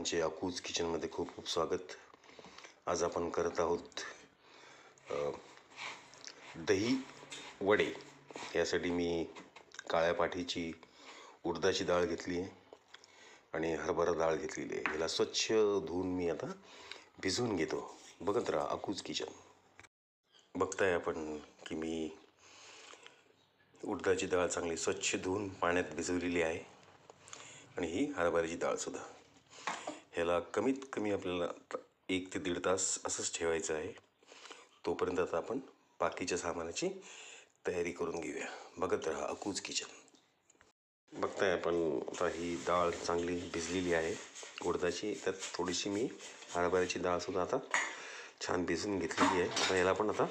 सर्वांचे अकूज किचनमध्ये खूप खूप स्वागत। आज आपण करत आहोत दही वडे। यासाठी मी काळ्या पाठीची उडदाची डाळ घेतली आहे आणि हरभरा डाळ घेतलेली आहे। याला स्वच्छ धुवून मी आता भिजवून घेतो। बघत राहा अकूज किचन। बघताय आपण की मी उडदाची डाळ चांगली स्वच्छ धुवून पाण्यात भिजवलेली आहे आणि ही हरभऱ्याची डाळसुद्धा। ह्याला कमीत कमी आपल्याला 1 ते 1.5 तास असंच ठेवायचं आहे। तोपर्यंत आता आपण बाकीच्या सामानाची तयारी करून घेऊया। बघत राहा अकूज किचन। बघताय आपण आता ही डाळ चांगली भिजलेली आहे उडदाची। त्यात थोडीशी मी हरभऱ्याची डाळसुद्धा आता छान भिजवून घेतलेली आहे। आता याला आपण आता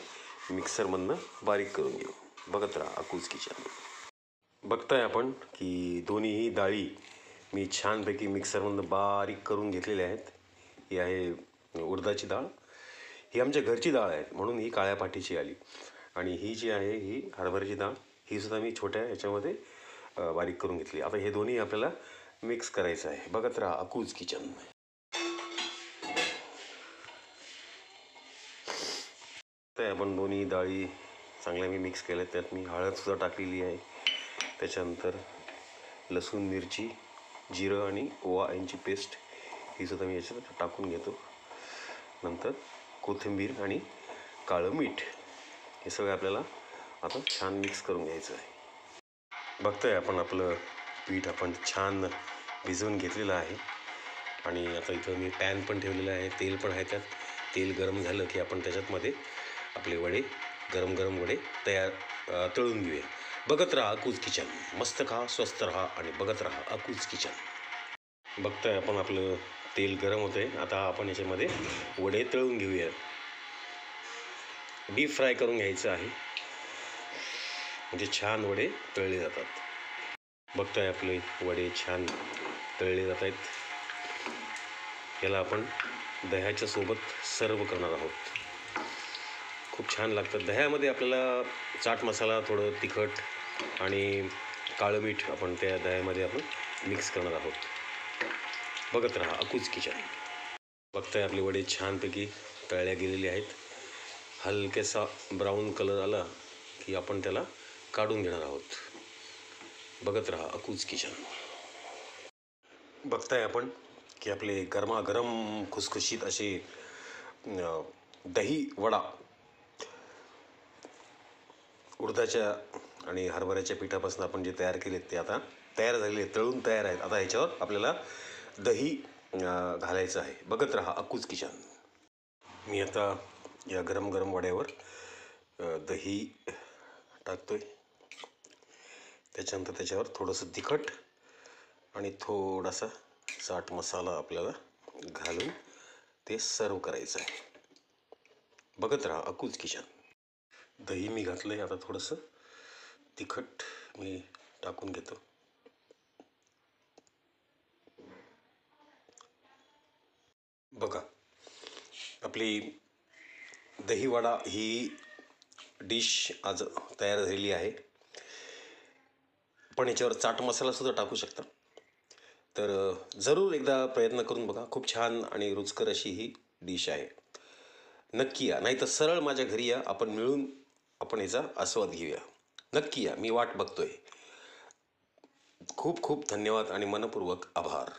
मिक्सरमधनं बारीक करून घेऊ। बघत राहा अकूज किचन। बघताय आपण की दोन्हीही डाळी मी छानपैकी मिक्सरमधनं बारीक करून घेतलेल्या आहेत। ही आहे उडदाची डाळ, ही आमच्या घरची डाळ आहे म्हणून ही काळ्या पाठीची आली। आणि ही जी आहे ही हरभऱ्याची डाळ, ही सुद्धा मी छोट्या ह्याच्यामध्ये बारीक करून घेतली। आता हे दोन्ही आपल्याला मिक्स करायचं आहे। बघत राहा अकूज किचन। तर आपण दोन्ही डाळी चांगल्या मी मिक्स केल्या। त्यात मी हळदसुद्धा टाकलेली आहे। त्याच्यानंतर लसूण, मिरची, जिरं आणि ओवा यांची पेस्ट ही सुद्धा मी याच्यात टाकून घेतो। नंतर कोथिंबीर आणि काळं मीठ हे सगळं आपल्याला आता छान मिक्स करून घ्यायचं आहे। बघताय आपण आपलं पीठ आपण छान भिजवून घेतलेलं आहे। आणि आता इथं मी पॅन पण ठेवलेलं आहे, तेल पण आहे। त्यात तेल गरम झालं की आपण त्याच्यातमध्ये आपले वडे गरम गरम वडे तळून घेऊया। बघत राहा अकूज किचन। मस्त खा, स्वस्त राहा आणि बघत राहा अकूज किचन। बघताय आपण आपलं तेल गरम होतंय। आता आपण याच्यामध्ये वडे तळून घेऊया। डीप फ्राय करून घ्यायचं आहे म्हणजे छान वडे तळले जातात। बघताय आपले वडे छान तळले जात आहेत। याला आपण दह्याच्या सोबत सर्व करणार आहोत। खूप छान लागतं। दह्यामध्ये आपल्याला चाट मसाला, थोडं तिखट आणि काळं मीठ आपण त्या दह्यामध्ये आपण मिक्स करणार आहोत। बघत राहा अकूज किचन। बघताय आपले वडे छानपैकी तळल्या गेलेले आहेत। हलकेसा ब्राऊन कलर आला की आपण त्याला काढून घेणार आहोत। बघत राहा अकूज किचन। बघताय आपण की आपले गरमागरम खुसखुशीत असे दही वडा उडदाच्या आणि हरभऱ्याच्या पिठापासून आपण जे तयार केलेत ते आता तयार झालेले, तळून तयार आहेत। आता ह्याच्यावर आपल्याला दही घालायचं आहे। बघत राहा अकूज किचन। मी आता या गरम गरम वड्यावर दही टाकतोय। त्याच्यानंतर त्याच्यावर थोडंसं तिखट आणि थोडासा चाट मसाला आपल्याला घालून ते सर्व करायचं आहे। बघत राहा अकूज किचन। दही मी घातलंय, आता थोडंसं तिखट मी टाकून घेतो। बघा आपली दहीवडा ही डिश आज तयार झालेली आहे। पण याच्यावर चाट मसाला सुद्धा टाकू शकता। तर जरूर एकदा प्रयत्न करून बघा। खूप छान आणि रुचकर अशी ही डिश आहे। नक्की या, नाही तर सरळ माझ्या घरी या, आपण मिळून आपण याचा आस्वाद घेऊया। नक्की या, मी वाट बघतोय। खूप खूप धन्यवाद आणि मनपूर्वक आभार।